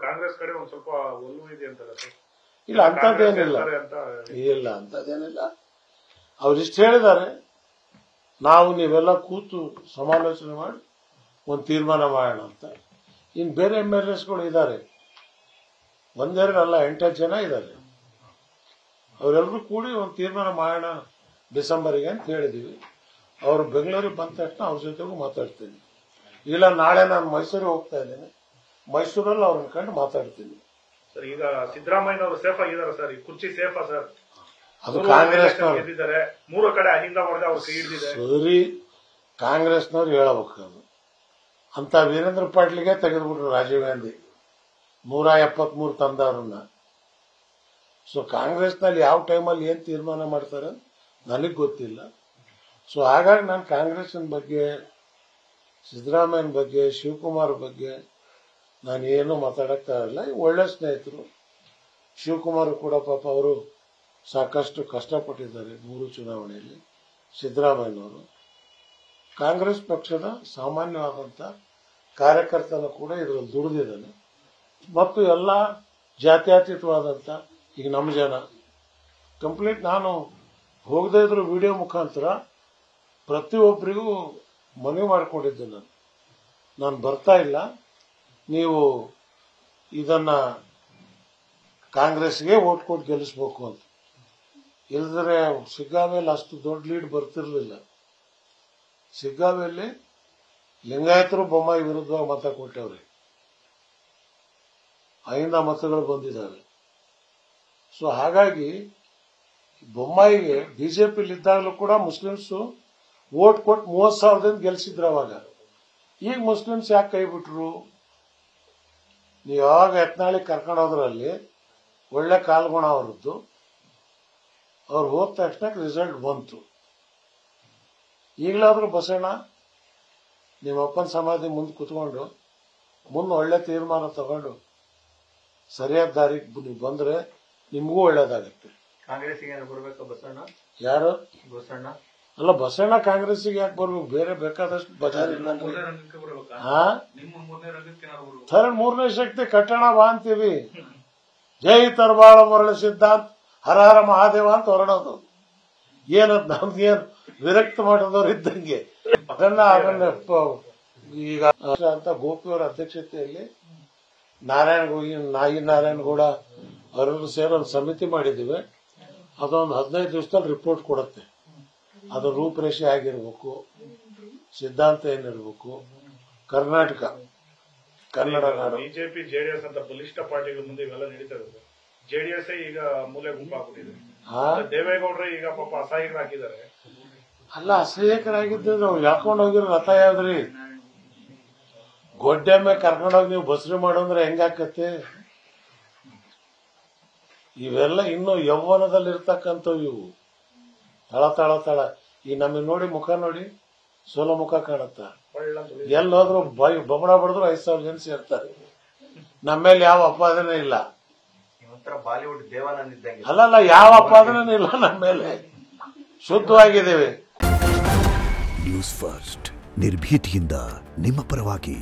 ಕಾಂಗ್ರೆಸ್ ಕಡೆ ಒಂದ್ ಸ್ವಲ್ಪ ಒಲವು ಇದೆ ಅಂತಾರೆ ಸರ್. ಇಲ್ಲ ಅಂತದ್ದೇನಿಲ್ಲ, ಇಲ್ಲ ಅಂತದ್ದೇನಿಲ್ಲ. ಅವ್ರಿಷ್ಟು ಹೇಳಿದ್ದಾರೆ, ನಾವು ನೀವೆಲ್ಲ ಕೂತು ಸಮಾಲೋಚನೆ ಮಾಡಿ ಒಂದು ತೀರ್ಮಾನ ಮಾಡೋಣ ಅಂತ. ಇನ್ನು ಬೇರೆ MLAsಗಳು ಇದ್ದಾರೆ, ಒಂದೆರಡಲ್ಲ 8 ಜನ ಇದ್ದಾರೆ. ಅವರೆಲ್ಲರೂ ಕೂಡಿ ಒಂದು ತೀರ್ಮಾನ ಮಾಡೋಣ ಡಿಸೆಂಬರ್ಗೆ ಅಂತ ಹೇಳಿದೀವಿ. ಅವರು ಬೆಂಗಳೂರಿಗೆ ಬಂದ ತಕ್ಷಣ ಅವ್ರ ಜೊತೆಗೂ ಮಾತಾಡ್ತೀನಿ. ಇಲ್ಲ ನಾಳೆ ನಾನು ಮೈಸೂರಿಗೆ ಹೋಗ್ತಾ ಇದ್ದೇನೆ, ಮೈಸೂರಲ್ಲಿ ಅವ್ರನ್ನ ಕಂಡು ಮಾತಾಡ್ತೀನಿ. ಸರ್ ಈಗ ಸಿದ್ದರಾಮಯ್ಯ ಅವರು ಸೇಫ್ ಆಗಿದ್ದಾರೆ ಸರ್, ಈ ಕುರ್ಚಿ ಸೇಫಾ ಸರ್? ಅದು ಕಾಂಗ್ರೆಸ್ನವ್ರು ಗೆದ್ದಿದ್ದಾರೆ, 3 ಕಡೆ ಅಹಿಂದ ಹೊಡೆದ ಅವ್ರ ಕೈ ಹಿಡಿದಿದೆ. ಸರಿ, ಕಾಂಗ್ರೆಸ್ನವ್ರು ಹೇಳಬೇಕು. ಅದು ಅಂತ ವೀರೇಂದ್ರ ಪಾಟೀಲ್ಗೆ ತೆಗೆದುಬಿಟ್ರು ರಾಜೀವ್ ಗಾಂಧಿ 173 ತಂದವ್ರನ್ನ. ಸೊ ಕಾಂಗ್ರೆಸ್ನಲ್ಲಿ ಯಾವ ಟೈಮಲ್ಲಿ ಏನ್ ತೀರ್ಮಾನ ಮಾಡ್ತಾರೆ ನನಗೆ ಗೊತ್ತಿಲ್ಲ. ಸೊ ಹಾಗಾಗಿ ನಾನು ಕಾಂಗ್ರೆಸ್ನ ಬಗ್ಗೆ, ಸಿದ್ದರಾಮಯ್ಯನ ಬಗ್ಗೆ, ಶಿವಕುಮಾರ್ ಬಗ್ಗೆ ನಾನು ಏನು ಮಾತಾಡಕ್ಕಾಗಲ್ಲ. ಒಳ್ಳೆ ಸ್ನೇಹಿತರು. ಶಿವಕುಮಾರ್ ಕೂಡ ಪಾಪ ಅವರು ಸಾಕಷ್ಟು ಕಷ್ಟಪಟ್ಟಿದ್ದಾರೆ 3 ಚುನಾವಣೆಯಲ್ಲಿ. ಸಿದ್ದರಾಮಯ್ಯನವರು ಕಾಂಗ್ರೆಸ್ ಪಕ್ಷದ ಸಾಮಾನ್ಯವಾದಂಥ ಕಾರ್ಯಕರ್ತನ ಕೂಡ ಇದರಲ್ಲಿ ದುಡಿದಿದ್ದಾನೆ. ಮತ್ತು ಎಲ್ಲ ಜಾತ್ಯತೀತವಾದಂಥ, ಈಗ ನಮ್ಮ ಜನ ಕಂಪ್ಲೀಟ್, ನಾನು ಹೋಗದೇ ಇದ್ರು ವಿಡಿಯೋ ಮುಖಾಂತರ ಪ್ರತಿಯೊಬ್ಬರಿಗೂ ಮನವಿ ಮಾಡಿಕೊಂಡಿದ್ದೆ. ನಾನು ಬರ್ತಾ ಇಲ್ಲ, ನೀವು ಇದನ್ನ ಕಾಂಗ್ರೆಸ್ಗೆ ಓಟ್ ಕೊಟ್ಟು ಗೆಲ್ಲಿಸ್ಬೇಕು ಅಂತ. ಇಲ್ಲದ್ರೆ ಸಿಗ್ಗಾವಿಯಲ್ಲಿ ಅಷ್ಟು ದೊಡ್ಡ ಲೀಡ್ ಬರ್ತಿರ್ಲಿಲ್ಲ. ಸಿಗ್ಗಾವಿಯಲ್ಲಿ ಲಿಂಗಾಯತರು ಬೊಮ್ಮಾಯಿ ವಿರುದ್ಧವಾಗಿ ಮತ ಕೊಟ್ಟವ್ರೆ, 5 ಮತಗಳು ಬಂದಿದ್ದಾವೆ. ಸೊ ಹಾಗಾಗಿ ಬೊಮ್ಮಾಯಿಗೆ ಬಿಜೆಪಿಲಿ ಇದ್ದಾಗಲೂ ಕೂಡ ಮುಸ್ಲಿಮ್ಸ್ ವೋಟ್ ಕೊಟ್ಟು 30,000ದಿಂದ ಗೆಲ್ಸಿದ್ರು ಅವಾಗ. ಈಗ ಮುಸ್ಲಿಮ್ಸ್ ಯಾಕೆ ಕೈ ಬಿಟ್ರು? ನೀವು ಯಾವಾಗ ಯತ್ನಾಳಿ ಕರ್ಕೊಂಡು ಹೋದ್ರಲ್ಲಿ ಒಳ್ಳೆ ಕಾಲ್ಗುಣ ಅವರದ್ದು, ಅವ್ರು ಹೋದ ತಕ್ಷಣ ರಿಸಲ್ಟ್ ಬಂತು. ಈಗಲಾದ್ರೂ ಬಸಣ್ಣ ನಿಮ್ಮ ಅಪ್ಪನ ಸಮಾಧಿ ಮುಂದೆ ಕುತ್ಕೊಂಡು ಮುಂದೆ ಒಳ್ಳೆ ತೀರ್ಮಾನ ತಗೊಂಡು ಸರಿಯಾದ ದಾರಿಗೆ ನೀವು ಬಂದ್ರೆ ನಿಮಗೂ ಒಳ್ಳೇದಾಗುತ್ತೆ. ಕಾಂಗ್ರೆಸ್ಗೆ ಬರ್ಬೇಕು ಬಸಣ್ಣ? ಯಾರು ಬಸಣ್ಣ? ಅಲ್ಲ, ಬಸಣ್ಣ ಕಾಂಗ್ರೆಸ್ಗೆ ಯಾಕೆ ಬರ್ಬೇಕು? ಬೇರೆ ಬೇಕಾದಷ್ಟು ಬಜಾರ್ ಇಲ್ಲ. ಥರ್ಡ್ 3ನೇ ಶಕ್ತಿ ಕಟ್ಟಣ ಬಾ ಅಂತೀವಿ. ಜೈ ತರಬಾಳ ಮರಳ ಸಿದ್ಧಾಂತ ಹರ ಹರ ಮಹಾದೇವ ಅಂತ ಹೊರಡೋದು. ಏನದ್ ನಮ್ಗೇನು ವಿರಕ್ತ ಮಾಡೋದವ್ರು ಇದ್ದಂಗೆ. ಅದನ್ನ ಈಗ ಅಂತ ಗೋಪಿಯವರ ಅಧ್ಯಕ್ಷತೆಯಲ್ಲಿ ನಾರಾಯಣಗೌಡ ಅವರೆಲ್ಲರೂ ಸೇರಿ ಒಂದು ಸಮಿತಿ ಮಾಡಿದ್ದೀವಿ. ಅದೊಂದು 15 ದಿವಸದಲ್ಲಿ ರಿಪೋರ್ಟ್ ಕೊಡುತ್ತೆ. ಅದು ರೂಪರೇಷೆ ಆಗಿರ್ಬೇಕು, ಸಿದ್ಧಾಂತ ಏನಿರ್ಬೇಕು. ಕರ್ನಾಟಕ ಕನ್ನಡ ನಾಡು. ಬಿಜೆಪಿ ಜೆಡಿಎಸ್ ಅಂತ ಬಲಿಷ್ಠ ಪಾರ್ಟಿಗಳ ಮುಂದೆ ಇವೆಲ್ಲ ನಡೀತಾ ಇರುತ್ತೆ. ಜೆಡಿಎಸ್ ಈಗ ಮೂಲೆ ಗುಂಪಾಗ್ಬಿಟ್ಟಿದೆ. ದೇವೇಗೌಡರು ಈಗ ಪಾಪ ಅಸಹಾಯಕರಾಗಿದ್ದಾರೆ. ಅಲ್ಲ, ಅಸಹಾಯಕರಾಗಿದ್ದರೆ ನಾವು ಯಾಕೊಂಡು ಹೋಗಿರೋ ರಥ ಯಾವ್ದ್ರಿ? ಗೊಡ್ಡೆಮ್ಮೆ ಕರ್ಕೊಂಡೋಗಿ ನೀವು ಬಸ್ರಿ ಮಾಡೋಂದ್ರೆ ಹೆಂಗಾಕತ್ತೆ? ಇವೆಲ್ಲ ಇನ್ನು ಯೌವನದಲ್ಲಿರ್ತಕ್ಕಂಥವು ಇವು. ತಳ ಈ ನಮಗೆ ನೋಡಿ ಮುಖ ನೋಡಿ ಸೋಲೋ ಮುಖ ಕಾಣುತ್ತ. ಎಲ್ಲೋದ್ರು ಬೊಮ್ಮಡ ಬಡಿದ್ರು 5,000 ಜನ ಸೇರ್ತಾರೆ. ನಮ್ಮೇಲೆ ಯಾವ ಅಪಾದನೆ ಇಲ್ಲ. ಬಾಲಿವುಡ್ ದೇವಾನಂದ್ ಇದ್ದಂಗೆ. ಅಲ್ಲಲ್ಲ, ಯಾವ ಅಪಾದನೆ ಇಲ್ಲ ನಮ್ಮ ಮೇಲೆ. ಶುದ್ಧವಾಗಿದ್ದೇವೆ. ನ್ಯೂಸ್ ಫಸ್ಟ್, ನಿರ್ಭೀತಿಯಿಂದ ನಿಮ್ಮ ಪರವಾಗಿ.